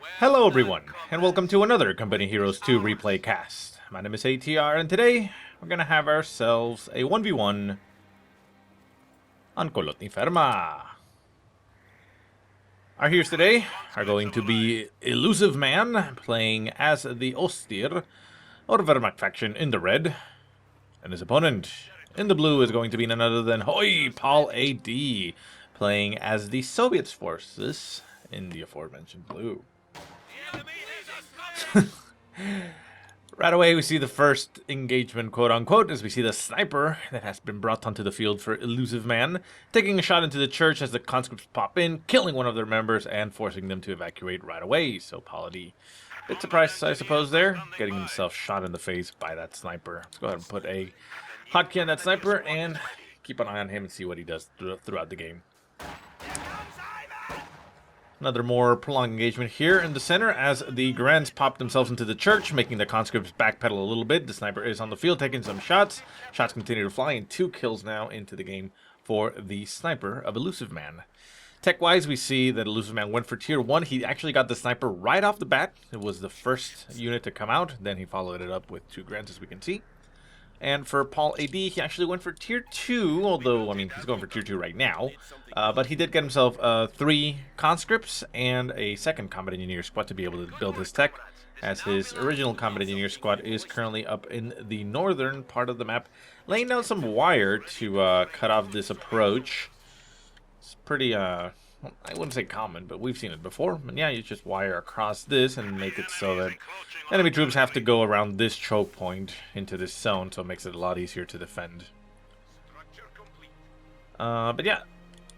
Hello everyone, and welcome to another Company Heroes 2 replay cast. My name is ATR, and today we're gonna have ourselves a 1v1 on Kholodny Ferma. Our heroes today are going to be Illusiveman, playing as the Ostir, or Wehrmacht faction in the red, and his opponent in the blue is going to be none other than HOI-PauL.a.D, playing as the Soviet forces in the aforementioned blue. Right away, we see the first engagement, quote-unquote, as we see the sniper that has been brought onto the field for Illusiveman, taking a shot into the church as the conscripts pop in, killing one of their members and forcing them to evacuate right away. So PauL.a.D, a bit surprised, I suppose, there, getting himself shot in the face by that sniper. Let's go ahead and put a hotkey on that sniper and keep an eye on him and see what he does throughout the game. Another more prolonged engagement here in the center as the Grants pop themselves into the church, making the conscripts backpedal a little bit. The sniper is on the field taking some shots. Shots continue to fly, and 2 kills now into the game for the sniper of Illusiveman. Tech-wise, we see that Illusiveman went for tier 1. He actually got the sniper right off the bat. It was the first unit to come out. Then he followed it up with 2 Grants, as we can see. And for PauL.a.D, he actually went for tier 2, although, I mean, he's going for tier 2 right now. But he did get himself 3 conscripts and a second combat engineer squad to be able to build his tech, as his original combat engineer squad is currently up in the northern part of the map, laying down some wire to cut off this approach. It's pretty, I wouldn't say common, but we've seen it before. And yeah, you just wire across this and make it so that enemy troops have to go around this choke point into this zone, so it makes it a lot easier to defend. But yeah,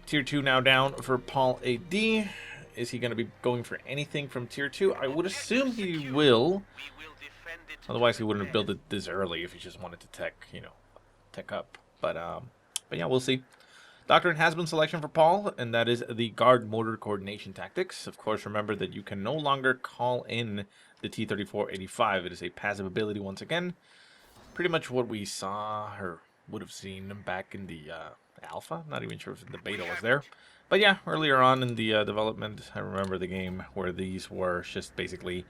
tier 2 now down for PauL.a.D. Is he going to be going for anything from tier 2? I would assume he will. Otherwise, he wouldn't have built it this early if he just wanted to tech up. But yeah, we'll see. Doctrine has been selection for Paul, and that is the guard motor coordination tactics. Of course, remember that you can no longer call in the T-34-85. It is a passive ability once again. Pretty much what we saw, or would have seen back in the alpha. Not even sure if the beta was there. But yeah, earlier on in the development, I remember the game where these were just basically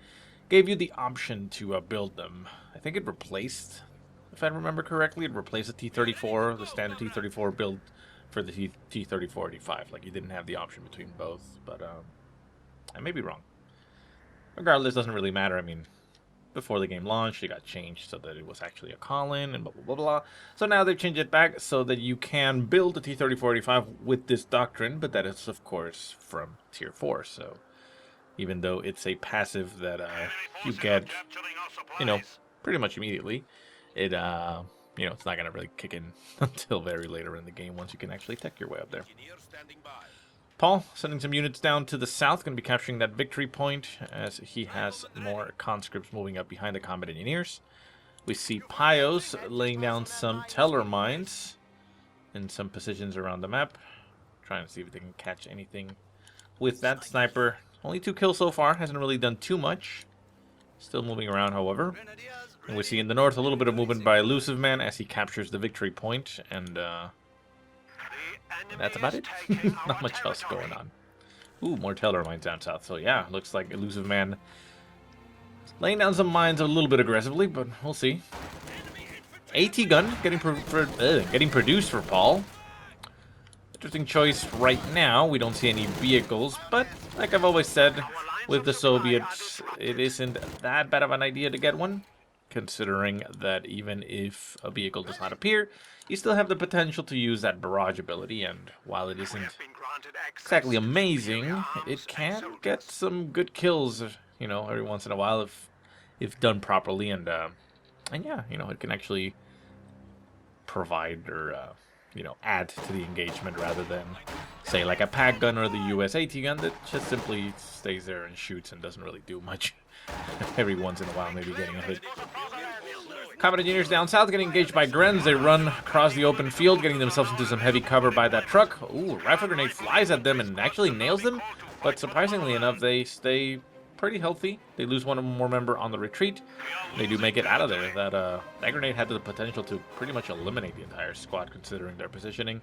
gave you the option to build them. I think it replaced, if I remember correctly, it replaced the T-34, the standard T-34 build for the T-34-85. Like, you didn't have the option between both, but I may be wrong. Regardless, doesn't really matter. I mean, before the game launched, it got changed so that it was actually a call-in and blah, blah, blah, blah. So now they've changed it back so that you can build the T-34-85 with this doctrine, but that is, of course, from Tier 4. So even though it's a passive that you get, pretty much immediately, it, it's not going to really kick in until very later in the game once you can actually tech your way up there. Paul sending some units down to the south, going to be capturing that victory point as he has more conscripts moving up behind the combat engineers. We see Pios laying down some teller mines in some positions around the map. Trying to see if they can catch anything with that sniper. Only 2 kills so far, hasn't really done too much. Still moving around, however. And we see in the north a little bit of movement by Illusiveman as he captures the victory point, and that's about it. Not much else going on. Ooh, more teller mines down south. So yeah, looks like Illusiveman laying down some mines a little bit aggressively, but we'll see. AT gun getting produced for Paul. Interesting choice right now. We don't see any vehicles, but like I've always said, with the Soviets, it isn't that bad of an idea to get one, considering that even if a vehicle does not appear, you still have the potential to use that barrage ability, and while it isn't exactly amazing, it can get some good kills, every once in a while if done properly, and yeah, it can actually provide or add to the engagement rather than, say, like a pack gun or the US AT gun that just simply stays there and shoots and doesn't really do much. Every once in a while, maybe getting a hit. Combat engineers down south getting engaged by Grens. They run across the open field, getting themselves into some heavy cover by that truck. Ooh, rifle grenade flies at them and actually nails them. But surprisingly enough, they stay pretty healthy. They lose one more member on the retreat. They do make it out of there. That grenade had the potential to pretty much eliminate the entire squad considering their positioning.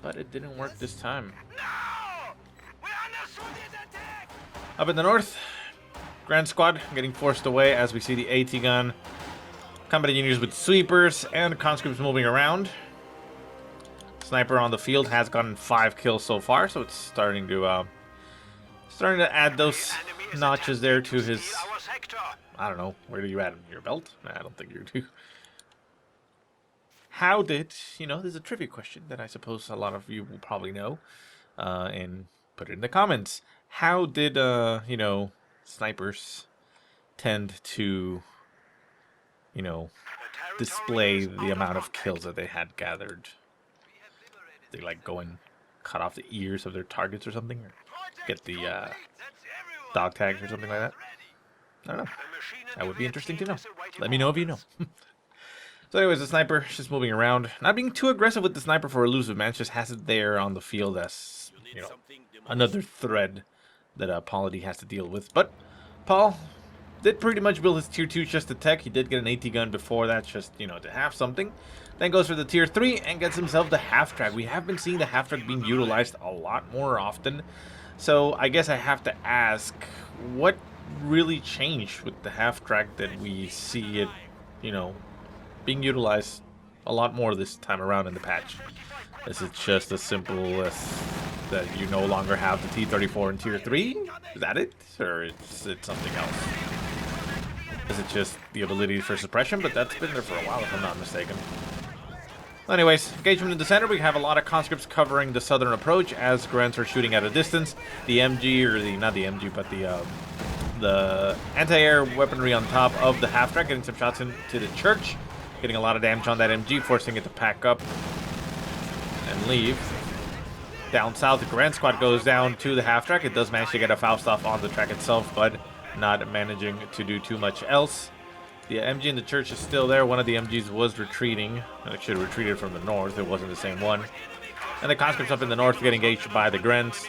But it didn't work this time. Up in the north, Grand Squad getting forced away as we see the AT gun. Combat engineers with sweepers and conscripts moving around. Sniper on the field has gotten 5 kills so far, so it's starting to add those notches there to his. I don't know. Where do you add him? Your belt? Nah, I don't think you do. How did, this is a trivia question that I suppose a lot of you will probably know, and put it in the comments. How did, snipers tend to, display the amount of kills that they had gathered? They, like, go and cut off the ears of their targets or something? Or get the, dog tags or something like that? I don't know. That would be interesting to know. Let me know if you know. So anyways, the sniper is just moving around. Not being too aggressive with the sniper for Illusiveman. Just has it there on the field as, another thread that Paul.A.D has to deal with. But Paul did pretty much build his tier 2 just to tech. He did get an AT gun before that just, to have something. Then goes for the tier 3 and gets himself the half-track. We have been seeing the half-track being utilized a lot more often. So I guess I have to ask, what really changed with the half-track that we see it, being utilized a lot more this time around in the patch? Is it just as simple as that you no longer have the T-34 in Tier 3? Is that it? Or is it something else? Is it just the ability for suppression? But that's been there for a while, if I'm not mistaken. Anyways, engagement in the center. We have a lot of conscripts covering the southern approach as Grants are shooting at a distance. The MG, or not the MG, but the anti-air weaponry on top of the half-track, getting some shots into the church. Getting a lot of damage on that MG, forcing it to pack up and leave. Down south, the Grand Squad goes down to the half-track. It does manage to get a Faust off on the track itself, but not managing to do too much else. The MG in the church is still there. One of the MGs was retreating. It should have retreated from the north. It wasn't the same one. And the conscripts up in the north get engaged by the Grants.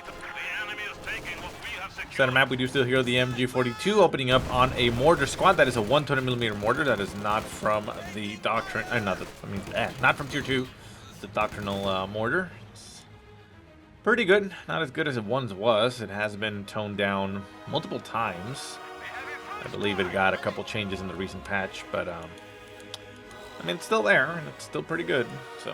Center map, we do still hear the MG42 opening up on a mortar squad. That is a 120mm mortar. That is not from the Doctrine. Not from Tier 2. It's a doctrinal mortar. It's pretty good. Not as good as it once was. It has been toned down multiple times. I believe it got a couple changes in the recent patch, but it's still there, and it's still pretty good. So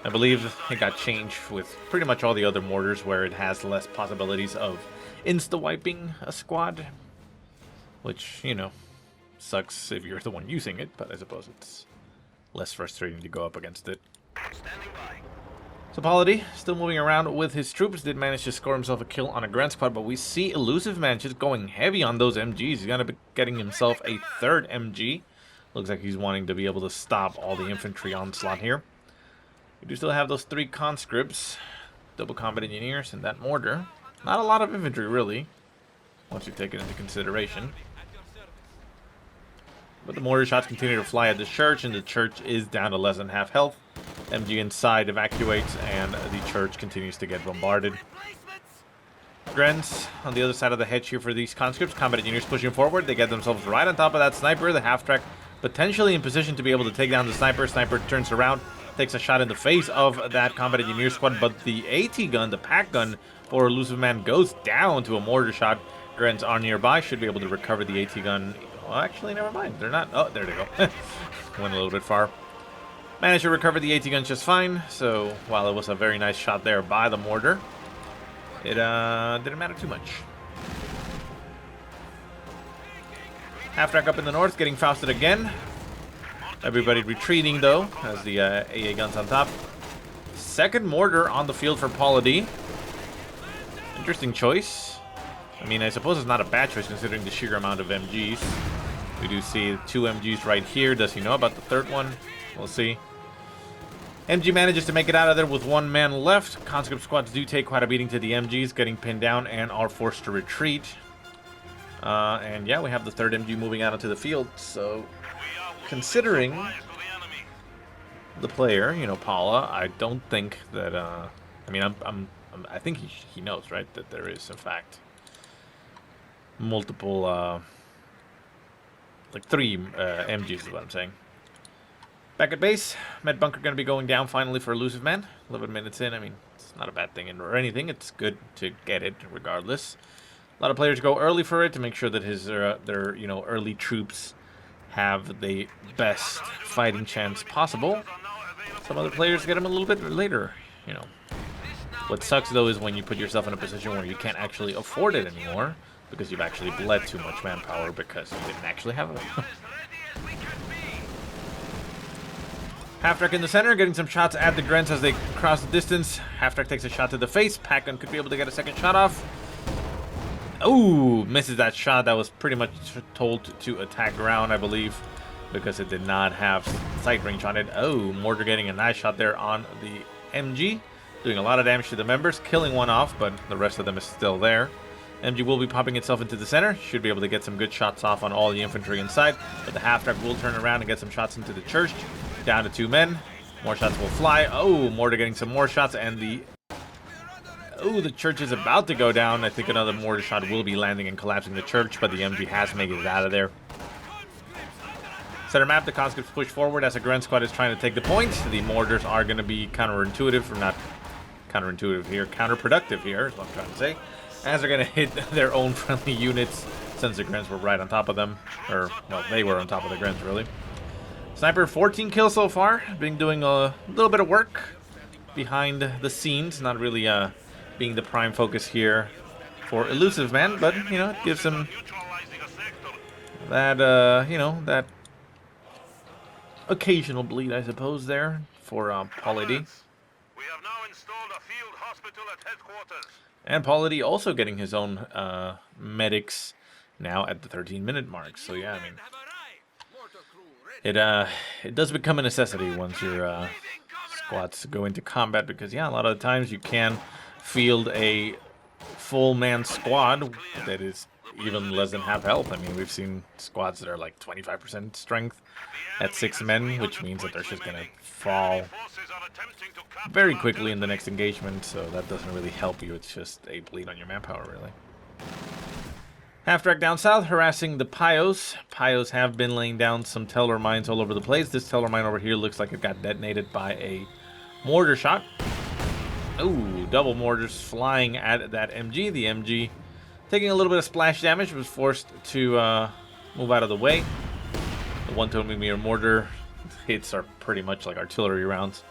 I believe it got changed with pretty much all the other mortars, where it has less possibilities of insta-wiping a squad, which, sucks if you're the one using it, but I suppose it's less frustrating to go up against it. So Paul.A.D still moving around with his troops. Did manage to score himself a kill on a Grand Squad, but we see Illusiveman just going heavy on those MGs. He's going to be getting himself a 3rd MG. Looks like he's wanting to be able to stop all the infantry onslaught here. We do still have those 3 conscripts, double combat engineers, and that mortar. Not a lot of infantry, really, once you take it into consideration. But the mortar shots continue to fly at the church, and the church is down to less than half health. MG inside evacuates, and the church continues to get bombarded. Grens on the other side of the hedge here for these conscripts. Combat engineers pushing forward. They get themselves right on top of that sniper. The half-track potentially in position to be able to take down the sniper. Sniper turns around, takes a shot in the face of that combat engineer squad, but the AT gun, the pack gun for Illusiveman, goes down to a mortar shot. Grens are nearby, should be able to recover the AT gun. Well, actually, never mind. They're not. Oh, there they go. Went a little bit far. Managed to recover the AT gun just fine. So while it was a very nice shot there by the mortar, it didn't matter too much. Half-track up in the north, getting Fausted again. Everybody retreating, though, as the AA gun's on top. 2nd mortar on the field for Paul.A.D. Interesting choice. I suppose it's not a bad choice considering the sheer amount of MGs. We do see 2 MGs right here. Does he know about the 3rd one? We'll see. MG manages to make it out of there with 1 man left. Conscript squads do take quite a beating to the MGs, getting pinned down and are forced to retreat. And yeah, we have the 3rd MG moving out onto the field. So, considering the player, Paula, I don't think that. I think he knows, right, that there is in fact multiple, like 3 MGs is what I'm saying. Back at base, med bunker going to be going down finally for Illusiveman. 11 minutes in. It's not a bad thing or anything. It's good to get it regardless. A lot of players go early for it to make sure that their early troops have the best fighting chance possible. Some other players get them a little bit later, you know. What sucks though is when you put yourself in a position where you can't actually afford it anymore because you've actually bled too much manpower because you didn't actually have it. Half-Track in the center, getting some shots at the Grents as they cross the distance. Half-Track takes a shot to the face. Pac-Gun could be able to get a second shot off. Oh, misses that shot. That was pretty much told to attack ground, I believe, because it did not have sight range on it. Oh, Mortar getting a nice shot there on the MG. Doing a lot of damage to the members, killing one off, but the rest of them is still there. MG will be popping itself into the center. Should be able to get some good shots off on all the infantry inside, but the Half-Track will turn around and get some shots into the church. Down to 2 men. More shots will fly. Oh, Mortar getting some more shots, and the church is about to go down. I think another mortar shot will be landing and collapsing the church, but the MG has made it out of there. Center map, the conscripts push forward as a Grunt squad is trying to take the point. The mortars are going to be counterintuitive, or not counterintuitive here, counterproductive here, is what I'm trying to say, as they're going to hit their own friendly units since the Grunts were right on top of them. Or, well, they were on top of the Grunts, really. Sniper, 14 kills so far. Been doing a little bit of work behind the scenes. Not really being the prime focus here for Illusiveman, but, you know, it gives him that, that occasional bleed, I suppose, there for PauL.A.D. We have now installed a field hospital at headquarters. And PauL.A.D. also getting his own medics now at the 13-minute mark. So yeah, I mean, it does become a necessity once your squads go into combat, because yeah, a lot of the times you can field a full man squad that is even less than half health. I mean, we've seen squads that are like 25% strength at 6 men, which means that they're just gonna fall very quickly in the next engagement, so that doesn't really help you. It's just a bleed on your manpower, really. Half-Track down south, harassing the Pios. Pios have been laying down some Teller mines all over the place. This Teller mine over here looks like it got detonated by a mortar shot. Ooh, double mortars flying at that MG. The MG taking a little bit of splash damage, was forced to move out of the way. The 120mm mortar hits are pretty much like artillery rounds.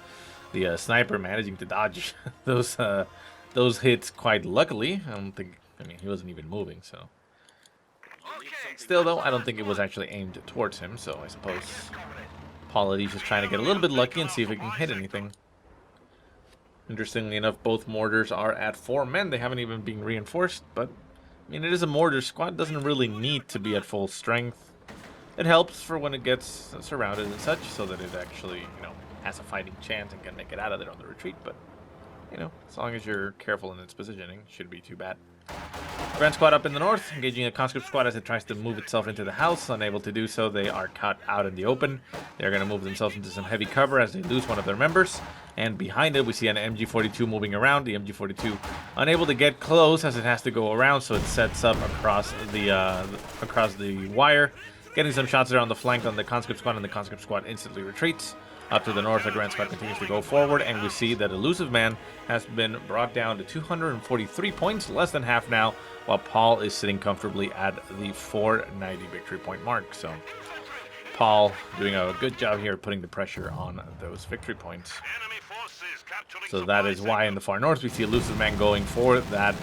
The sniper managing to dodge those hits quite luckily. I mean, he wasn't even moving, so. Still, though, I don't think it was actually aimed towards him, so I suppose PauL.A.D. just trying to get a little bit lucky and see if it can hit anything. Interestingly enough, both mortars are at 4 men. They haven't even been reinforced, but I mean, it is a mortar squad. It doesn't really need to be at full strength. It helps for when it gets surrounded and such, so that it actually, you know, has a fighting chance and can make it out of there on the retreat. But, you know, as long as you're careful in its positioning, shouldn't be too bad. Grand Squad up in the north, engaging a conscript squad as it tries to move itself into the house. Unable to do so, they are caught out in the open. They're going to move themselves into some heavy cover as they lose one of their members. And behind it, we see an MG42 moving around. The MG42 unable to get close as it has to go around, so it sets up across the wire. Getting some shots there on the flank on the conscript squad, and the conscript squad instantly retreats. Up to the north, the Grand Squad continues to go forward, and we see that Illusiveman has been brought down to 243 points, less than half now, while Paul is sitting comfortably at the 490 victory point mark. So Paul doing a good job here putting the pressure on those victory points. So that is why in the far north we see Illusiveman going for that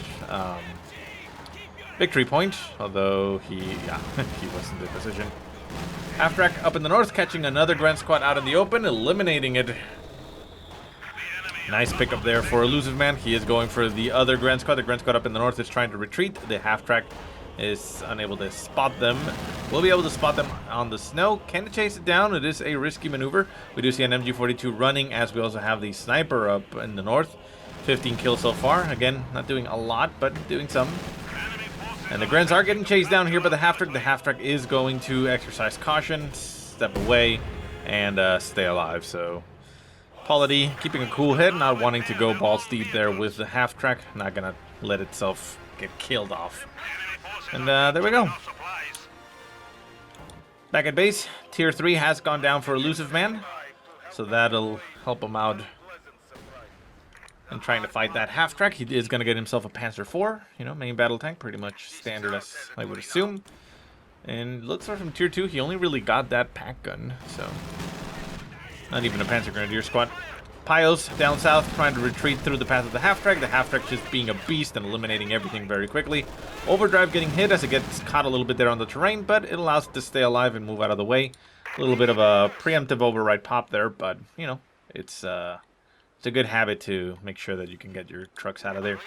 victory point, although he wasn't in position. Half-Track up in the north, catching another Grand Squad out in the open, eliminating it. Nice pickup there for Illusiveman. He is going for the other Grand Squad. The Grand Squad up in the north is trying to retreat. The Half-Track is unable to spot them. We'll be able to spot them on the snow. Can chase it down. It is a risky maneuver. We do see an MG42 running, as we also have the sniper up in the north. 15 kills so far. Again, not doing a lot, but doing some. And the Grens are getting chased down here by the Half-Track. The Half-Track is going to exercise caution, step away, and stay alive. So PauL.A.D. keeping a cool head, not wanting to go balls deep there with the Half-Track. Not going to let itself get killed off. And there we go. Back at base, Tier 3 has gone down for Illusiveman, so that'll help him out and trying to fight that half-track. He is going to get himself a Panzer IV, you know, main battle tank, pretty much standard as I would assume. And looks like from tier 2, he only really got that pack gun, so not even a Panzer Grenadier squad. Pios down south trying to retreat through the path of the half-track. The half-track just being a beast and eliminating everything very quickly. Overdrive getting hit as it gets caught a little bit there on the terrain, but it allows it to stay alive and move out of the way. A little bit of a preemptive override pop there, but, you know, it's a good habit to make sure that you can get your trucks out of there.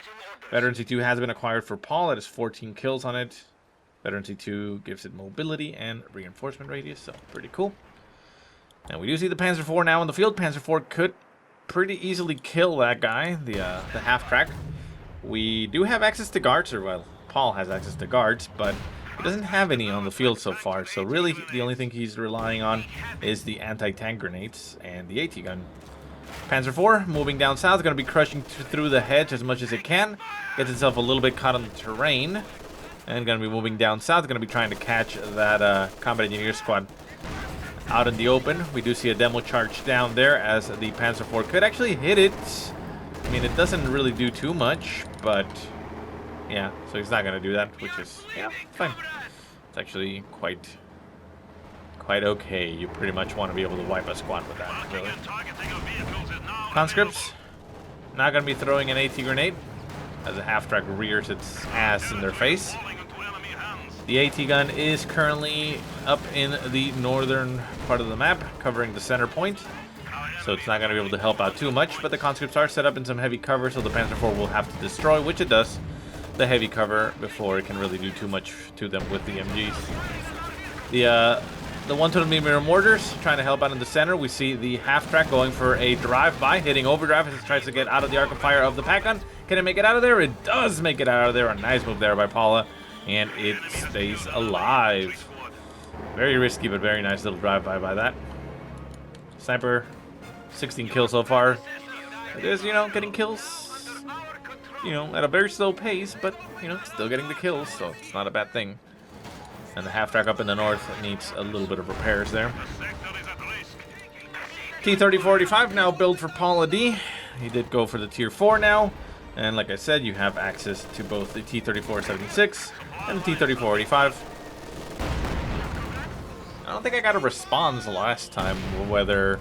Veteran C2 has been acquired for Paul. It has 14 kills on it. Veteran C2 gives it mobility and reinforcement radius, so pretty cool. And we do see the Panzer IV now in the field. Panzer IV could pretty easily kill that guy, the half-track. We do have access to guards, or well, Paul has access to guards, but he doesn't have any on the field so far. So really, the only thing he's relying on is the anti-tank grenades and the AT gun. Panzer IV moving down south, going to be crushing through the hedge as much as it can. Gets itself a little bit caught on the terrain. And going to be moving down south, going to be trying to catch that combat engineer squad out in the open. We do see a demo charge down there as the Panzer IV could actually hit it. I mean, it doesn't really do too much, but yeah, so he's not going to do that, which is, yeah, fine. It's actually quite okay. You pretty much want to be able to wipe a squad with that, really. Conscripts, not going to be throwing an AT grenade as the half-track rears its ass in their face. The AT gun is currently up in the northern part of the map, covering the center point. So it's not going to be able to help out too much, but the conscripts are set up in some heavy cover, so the Panzer IV will have to destroy, which it does, the heavy cover before it can really do too much to them with the MGs. The 120mm mortars trying to help out in the center. We see the half-track going for a drive-by, hitting overdrive as it tries to get out of the arc of fire of the pack gun. Can it make it out of there? It does make it out of there. A nice move there by Paula. And it stays alive. Very risky, but very nice little drive-by by that. Sniper, 16 kills so far. It is, you know, getting kills, you know, at a very slow pace, but, you know, still getting the kills, so it's not a bad thing. And the half-track up in the north needs a little bit of repairs there. T-34-85 now built for Paul.A.D. He did go for the tier 4 now. And like I said, you have access to both the T-34-76 and the T-34-85. I don't think I got a response last time whether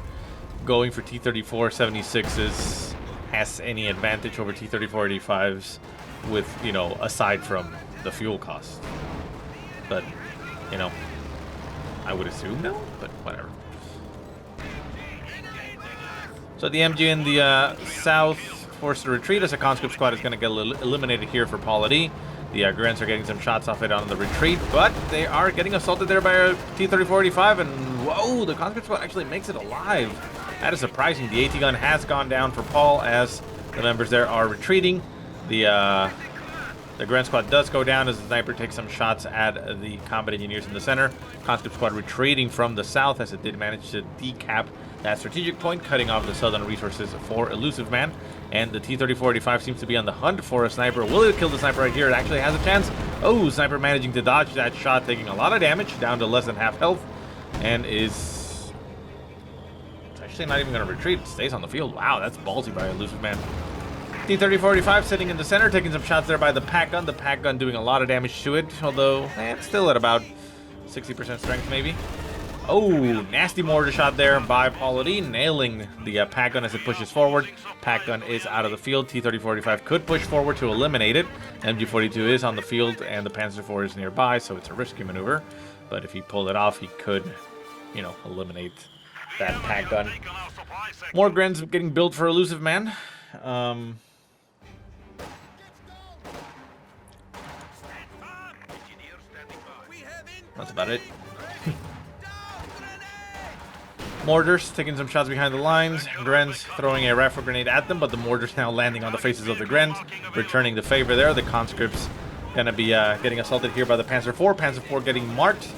going for T-34-76s has any advantage over T-34-85s with, you know, aside from the fuel cost. But, you know, I would assume no, but whatever. So the MG in the south forced to retreat as a conscript squad is going to get eliminated here for Paul.A.D. The Grens are getting some shots off it on the retreat, but they are getting assaulted there by a T-34-85, and whoa, the conscript squad actually makes it alive. That is surprising. The AT gun has gone down for Paul as the members there are retreating. The Gren squad does go down as the sniper takes some shots at the combat engineers in the center. Conscript squad retreating from the south as it did manage to decap that strategic point, cutting off the southern resources for Illusiveman. And the T-34-85 seems to be on the hunt for a sniper. Will it kill the sniper right here? It actually has a chance. Oh, sniper managing to dodge that shot, taking a lot of damage, down to less than half health. And is... it's actually not even going to retreat. It stays on the field. Wow, that's ballsy by Illusiveman. T-34-85 sitting in the center, taking some shots there by the pack gun. The pack gun doing a lot of damage to it, although it's still at about 60% strength maybe. Oh, nasty mortar shot there by Paul.A.D, nailing the pack gun as it pushes forward. Pack gun is out of the field. T-34-85 could push forward to eliminate it. MG-42 is on the field, and the Panzer IV is nearby, so it's a risky maneuver. But if he pulled it off, he could, you know, eliminate that pack gun. More Grens getting built for Illusiveman. That's about it. Mortars taking some shots behind the lines. Grens throwing a rifle grenade at them, but the mortars now landing on the faces of the Grens, returning the favor there. The conscripts gonna be getting assaulted here by the Panzer IV. Panzer IV getting marked.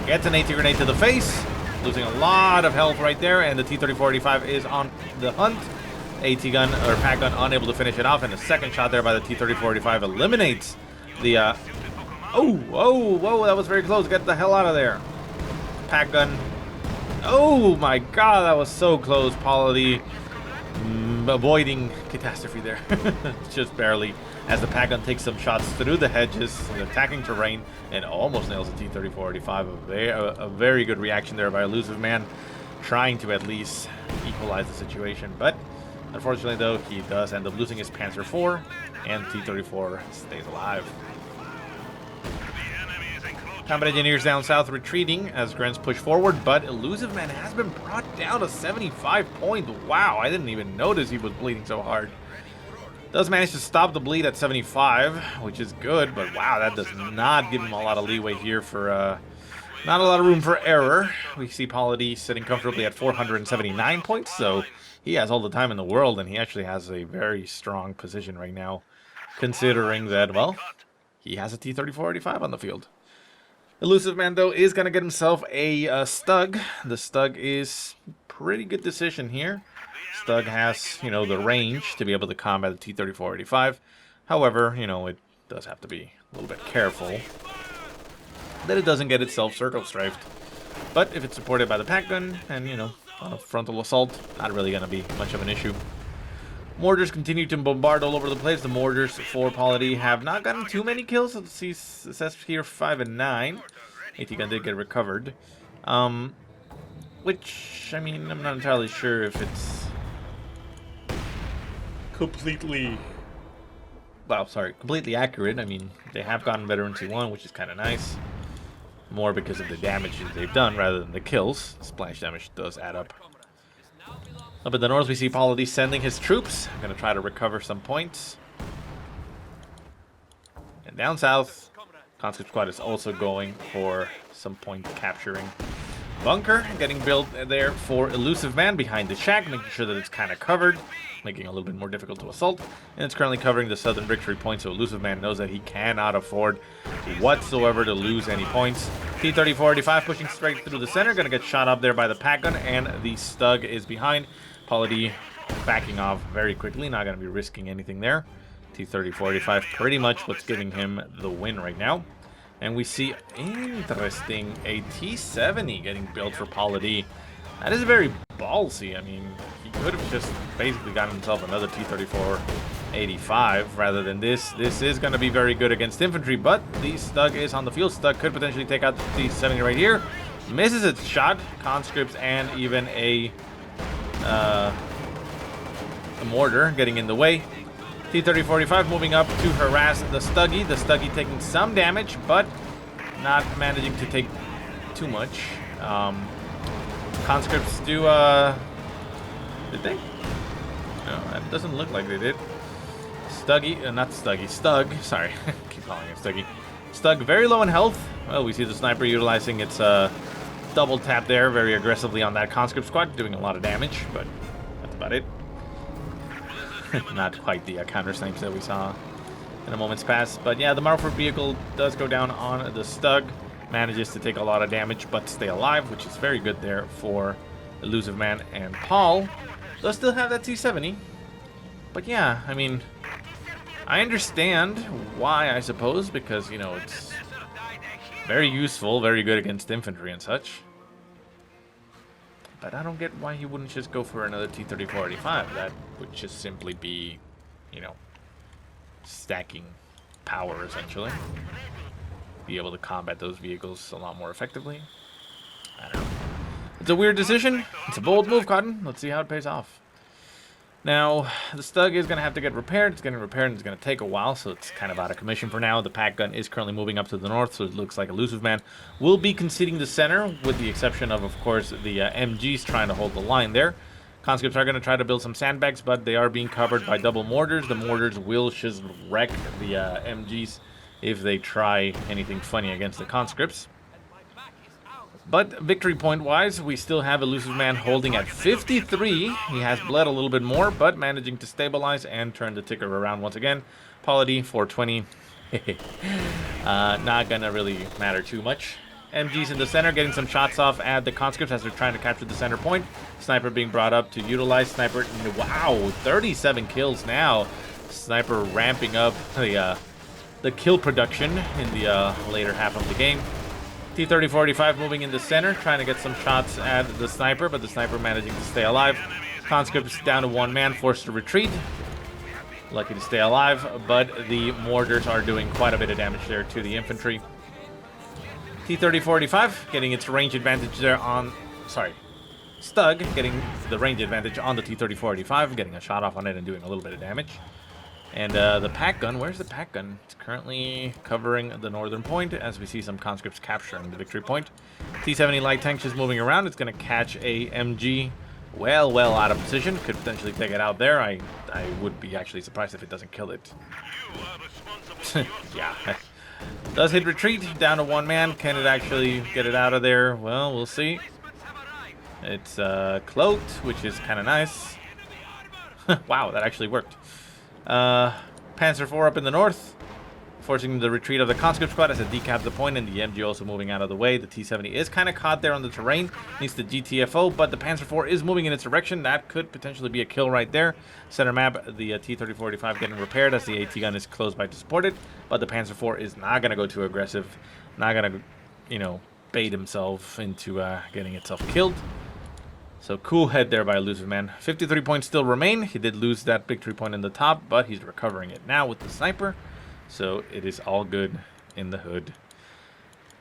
Gets an AT grenade to the face, losing a lot of health right there, and the T-34-85 is on the hunt. AT gun or pack gun unable to finish it off, and a second shot there by the T-34-85 eliminates the whoa, that was very close. Get the hell out of there. Pack gun. Oh my god, that was so close, Paul.A.D. avoiding catastrophe there. Just barely, as the Pack-Gun takes some shots through the hedges, attacking terrain, and almost nails a T-34-85. A very good reaction there by Illusiveman, trying to at least equalize the situation. But unfortunately, though, he does end up losing his Panzer IV, and T-34 stays alive. Combat engineers down south retreating as Grens push forward, but Illusiveman has been brought down to 75 points. Wow, I didn't even notice he was bleeding so hard. Does manage to stop the bleed at 75, which is good, but wow, that does not give him a lot of leeway here for, not a lot of room for error. We see PauL.a.D sitting comfortably at 479 points, so he has all the time in the world, and he actually has a very strong position right now, considering that, well, he has a T-34-85 on the field. Illusiveman, though, is going to get himself a Stug. The Stug is pretty good decision here. Stug has, you know, the range to be able to combat the T-34-85. However, you know, it does have to be a little bit careful that it doesn't get itself circle-strafed. But if it's supported by the Pack-Gun and, you know, on a frontal assault, not really going to be much of an issue. Mortars continue to bombard all over the place. The mortars for PauL.a.D have not gotten too many kills. Let's see, it says here 5 and 9. AT gun did get recovered. Which, I mean, I'm not entirely sure if it's completely accurate. I mean, they have gotten Veteran T1, which is kind of nice. More because of the damage they've done rather than the kills. Splash damage does add up. Up in the north, we see PauL.a.D sending his troops. Going to try to recover some points. And down south, Conscript Squad is also going for some point capturing. Bunker getting built there for Illusiveman behind the shack, making sure that it's kind of covered, making it a little bit more difficult to assault. And it's currently covering the southern victory point, so Illusiveman knows that he cannot afford whatsoever to lose any points. T-34-85 pushing straight through the center, going to get shot up there by the Pack-Gun, and the Stug is behind. PauL.a.D backing off very quickly, not going to be risking anything there. T-34-85 pretty much what's giving him the win right now. And we see, interesting, a T-70 getting built for PauL.a.D. That is very ballsy. I mean, he could have just basically gotten himself another T-34-85 rather than this. This is going to be very good against infantry, but the Stug is on the field. Stug could potentially take out the T-70 right here. Misses its shot. Conscripts and even a mortar getting in the way. T-30-45 moving up to harass the Stuggy. The Stuggy taking some damage, but not managing to take too much. Conscripts do, did they? No, that doesn't look like they did. Stuggy, not Stuggy, Stug, sorry. Keep calling it Stuggy. Stug very low in health. Well, we see the sniper utilizing its double tap there very aggressively on that Conscript Squad, doing a lot of damage, but that's about it. Not quite the counter snipes that we saw in a moment's past. But yeah, the Marford vehicle does go down on the Stug. Manages to take a lot of damage, but stay alive, which is very good there for Illusiveman. And Paul does still have that T-70. But yeah, I mean, I understand why, I suppose, because, you know, it's very useful, very good against infantry and such. But I don't get why he wouldn't just go for another T-34-85. That would just simply be, you know, stacking power, essentially. Be able to combat those vehicles a lot more effectively. I don't know. It's a weird decision. It's a bold move, Cotton. Let's see how it pays off. Now, the Stug is going to have to get repaired. It's getting repaired and it's going to take a while, so it's kind of out of commission for now. The Pack-Gun is currently moving up to the north, so it looks like Illusiveman will be conceding the center, with the exception of course, the MGs trying to hold the line there. Conscripts are going to try to build some sandbags, but they are being covered by double mortars. The mortars will just wreck the MGs if they try anything funny against the Conscripts. But victory point-wise, we still have Illusiveman holding at 53. He has bled a little bit more, but managing to stabilize and turn the ticker around once again. PauL.a.D 420. Not gonna really matter too much. MG's in the center, getting some shots off at the Conscripts as they're trying to capture the center point. Sniper being brought up to utilize. Sniper, wow, 37 kills now. Sniper ramping up the kill production in the later half of the game. T-30-45 moving in the center, trying to get some shots at the Sniper, but the Sniper managing to stay alive. Conscripts down to 1 man, forced to retreat. Lucky to stay alive, but the mortars are doing quite a bit of damage there to the infantry. T-30-45 getting its range advantage there on... Sorry. Stug getting the range advantage on the T-30-45, getting a shot off on it and doing a little bit of damage. And the pack gun, where's the pack gun? It's currently covering the northern point as we see some conscripts capturing the victory point. T-70 light tank is moving around. It's going to catch a MG well out of position. Could potentially take it out there. I would be actually surprised if it doesn't kill it. Yeah. Does hit retreat down to 1 man. Can it actually get it out of there? Well, we'll see. It's cloaked, which is kind of nice. Wow, that actually worked. Panzer IV up in the north, forcing the retreat of the conscript squad as it decaps the point, and the MG also moving out of the way. The T-70 is kind of caught there on the terrain, needs the GTFO, but the Panzer IV is moving in its direction. That could potentially be a kill right there. Center map, the T-30-45 getting repaired as the AT gun is close by to support it, but the Panzer IV is not going to go too aggressive, not going to, you know, bait himself into getting itself killed. So cool head there by Illusiveman. 53 points still remain. He did lose that victory point in the top, but he's recovering it now with the sniper. So it is all good in the hood.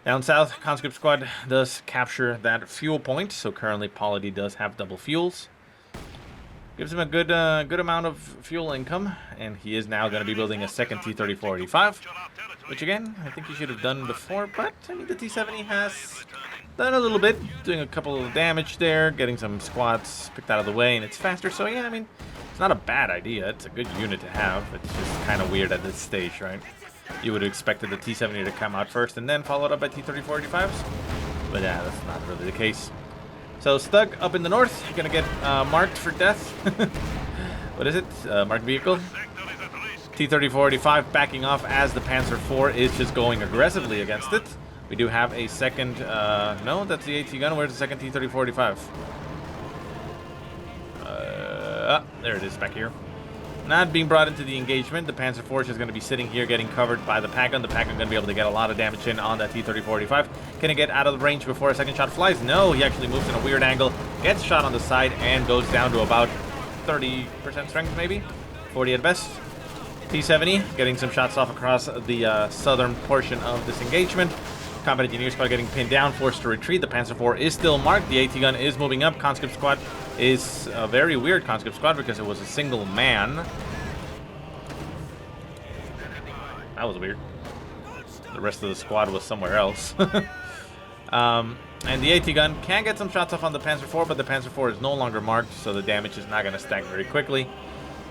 Down south, conscript squad does capture that fuel point. So currently HOI-PauL.A.D does have double fuels. Gives him a good amount of fuel income, and he is now going to be building a second T-30-45, which again I think he should have done before. But I mean, the T-70 has done a little bit, doing a couple of damage there, getting some squads picked out of the way, and it's faster. So yeah, I mean, it's not a bad idea. It's a good unit to have. It's just kind of weird at this stage, right? You would have expected the T-70 to come out first and then followed up by T-30-45s, but yeah, that's not really the case. So Stug up in the north, gonna get marked for death. What is it? Marked vehicle. T-30-45 backing off as the Panzer IV is just going aggressively against it. We do have a second, no, that's the AT gun. Where's the second T-30-45? There it is back here. Not being brought into the engagement. The Panzer IV is just going to be sitting here getting covered by the pack gun. The pack gun going to be able to get a lot of damage in on that T-30-45. Can it get out of the range before a second shot flies? No, he actually moves in a weird angle, gets shot on the side, and goes down to about 30% strength maybe, 40 at best. T-70 getting some shots off across the southern portion of this engagement. Combat Engineer Squad getting pinned down, forced to retreat. The Panzer IV is still marked. The AT gun is moving up. Conscript Squad is a very weird Conscript Squad because it was a single man. That was weird. The rest of the squad was somewhere else. And the AT gun can get some shots off on the Panzer IV, but the Panzer IV is no longer marked, so the damage is not going to stack very quickly.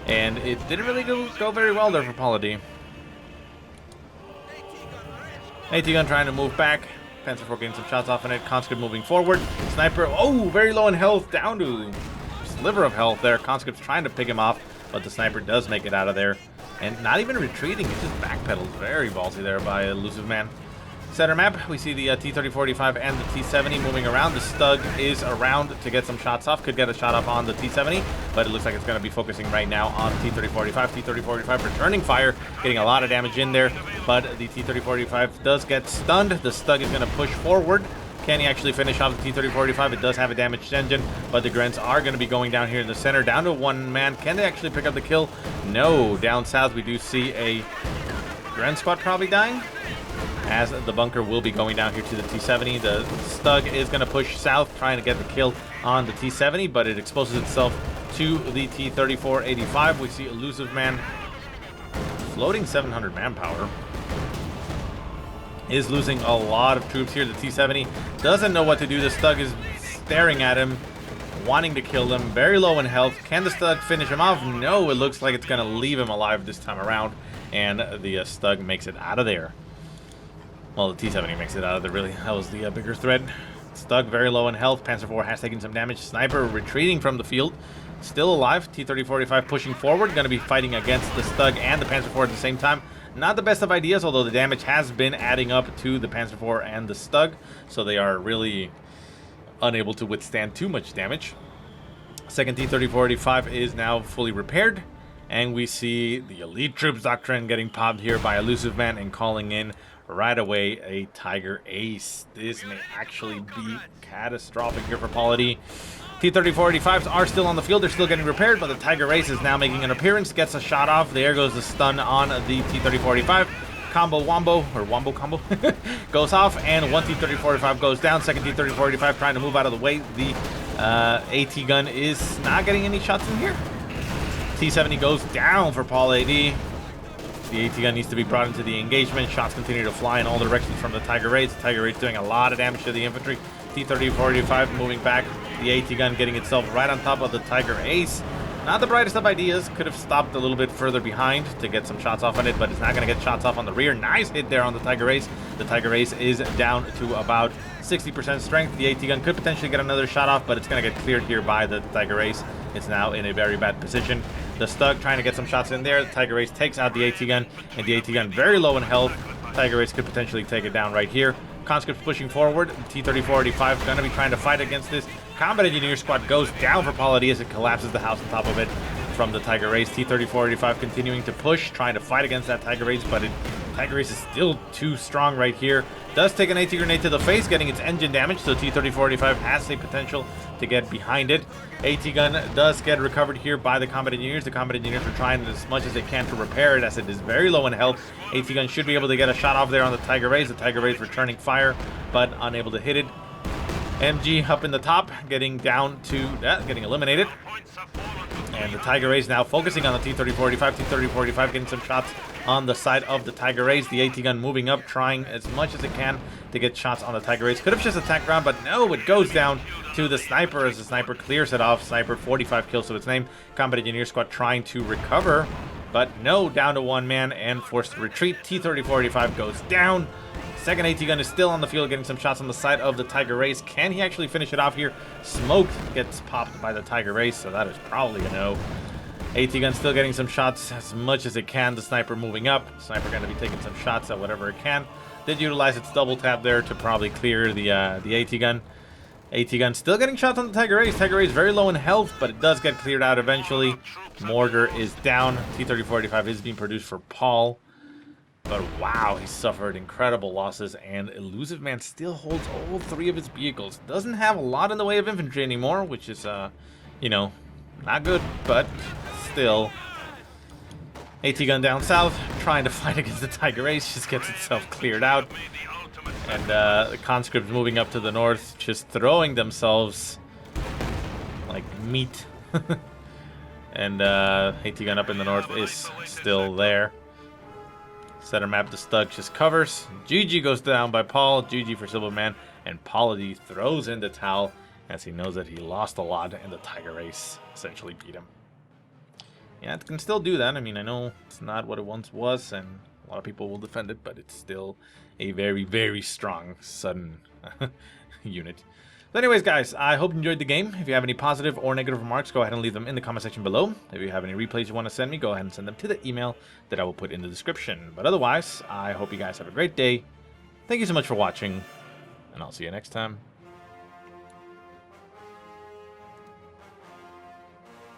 And it didn't really go very well there for HOI-PauL.A.D. AT gun trying to move back. Panzer IV getting some shots off on it. Conscript moving forward. Sniper, oh, very low in health, down to a sliver of health there. Conscript's trying to pick him off, but the sniper does make it out of there. And not even retreating, it just backpedals. Very ballsy there by Illusiveman. Center map, we see the T-30-45 and the T-70 moving around. The Stug is around to get some shots off. Could get a shot off on the T-70, but it looks like it's going to be focusing right now on T-30-45. T-30-45 returning fire, getting a lot of damage in there, but the T-30-45 does get stunned. The Stug is going to push forward. Can he actually finish off the T-30-45? It does have a damaged engine, but the Grens are going to be going down here in the center, down to 1 man. Can they actually pick up the kill? No. Down south, we do see a Gren squad probably dying, as the bunker will be going down here to the T-70. The Stug is going to push south, trying to get the kill on the T-70, but it exposes itself to the T-34-85. We see Illusiveman floating 700 manpower. Is losing a lot of troops here. The T-70 doesn't know what to do. The Stug is staring at him, wanting to kill him. Very low in health. Can the Stug finish him off? No, it looks like it's going to leave him alive this time around, and the Stug makes it out of there. Well, the T-70 makes it out of there, really. That was the bigger threat. Stug very low in health. Panzer IV has taken some damage. Sniper retreating from the field. Still alive. T-30-45 pushing forward. Going to be fighting against the Stug and the Panzer IV at the same time. Not the best of ideas, although the damage has been adding up to the Panzer IV and the Stug, so they are really unable to withstand too much damage. Second T-30-45 is now fully repaired, and we see the elite troops Doctrine getting popped here by Illusiveman and calling in right away a Tiger Ace. This may actually be catastrophic here for HOI-PauL.A.D. T-3485s are still on the field. They're still getting repaired, but the Tiger Ace is now making an appearance. Gets a shot off. There goes the stun on the T-3485. Combo wombo, or wombo combo, goes off, and one T-3485 goes down. Second T-3485 trying to move out of the way. The AT gun is not getting any shots in here. T-70 goes down for PauL.A.D. The AT gun needs to be brought into the engagement. Shots continue to fly in all directions from the Tiger Ace. The Tiger Ace doing a lot of damage to the infantry. T-3485 moving back. The AT gun getting itself right on top of the Tiger Ace. Not the brightest of ideas. Could have stopped a little bit further behind to get some shots off on it, but it's not going to get shots off on the rear. Nice hit there on the Tiger Ace. The Tiger Ace is down to about 60% strength. The AT gun could potentially get another shot off, but it's going to get cleared here by the Tiger Ace. It's now in a very bad position. The Stug trying to get some shots in there. The Tiger Ace takes out the AT gun, and the AT gun very low in health. Tiger Ace could potentially take it down right here. Conscripts pushing forward. T-3485 going to be trying to fight against this. Combat Engineer Squad goes down for PauL.A.D. as it collapses the house on top of it from the Tiger Ace. T-3485 continuing to push, trying to fight against that Tiger Ace, but Tiger Ace is still too strong right here. Does take an AT grenade to the face, getting its engine damage, so T-3485 has the potential to get behind it. AT gun does get recovered here by the Combat Engineers. The Combat Engineers are trying as much as they can to repair it, as it is very low in health. AT gun should be able to get a shot off there on the Tiger Ace. The Tiger Ace returning fire, but unable to hit it. MG up in the top, getting down to getting eliminated. And the Tiger Ace now focusing on the T-3485. T-3485 getting some shots on the side of the Tiger Ace. The AT gun moving up, trying as much as it can to get shots on the Tiger Ace. Could have just attacked ground, but no, it goes down to the sniper as the sniper clears it off. Sniper, 45 kills to its name. Combat Engineer Squad trying to recover, but no, down to one man and forced to retreat. T-3485 goes down. Second AT gun is still on the field, getting some shots on the side of the Tiger Ace. Can he actually finish it off here? Smoked gets popped by the Tiger Ace, so that is probably a no. AT gun still getting some shots as much as it can. The sniper moving up. Sniper going to be taking some shots at whatever it can. Did utilize its double tap there to probably clear the AT gun. AT gun still getting shots on the Tiger Ace. Tiger Ace very low in health, but it does get cleared out eventually. Mortar is down. T-3485 is being produced for Paul. But wow, he suffered incredible losses, and Illusiveman still holds all three of his vehicles. Doesn't have a lot in the way of infantry anymore, which is, you know, not good, but still. AT gun down south, trying to fight against the Tiger Ace, just gets itself cleared out. And the conscripts moving up to the north, just throwing themselves like meat. And AT gun up in the north is still there. Center map, the Stug just covers. GG goes down by Paul. GG for Silverman. And PauL.A.D. throws in the towel as he knows that he lost a lot and the Tiger Ace essentially beat him. Yeah, it can still do that. I mean, I know it's not what it once was, and a lot of people will defend it, but it's still a very, very strong sudden unit. So anyways, guys, I hope you enjoyed the game. If you have any positive or negative remarks, go ahead and leave them in the comment section below. If you have any replays you want to send me, go ahead and send them to the email that I will put in the description. But otherwise, I hope you guys have a great day. Thank you so much for watching, and I'll see you next time.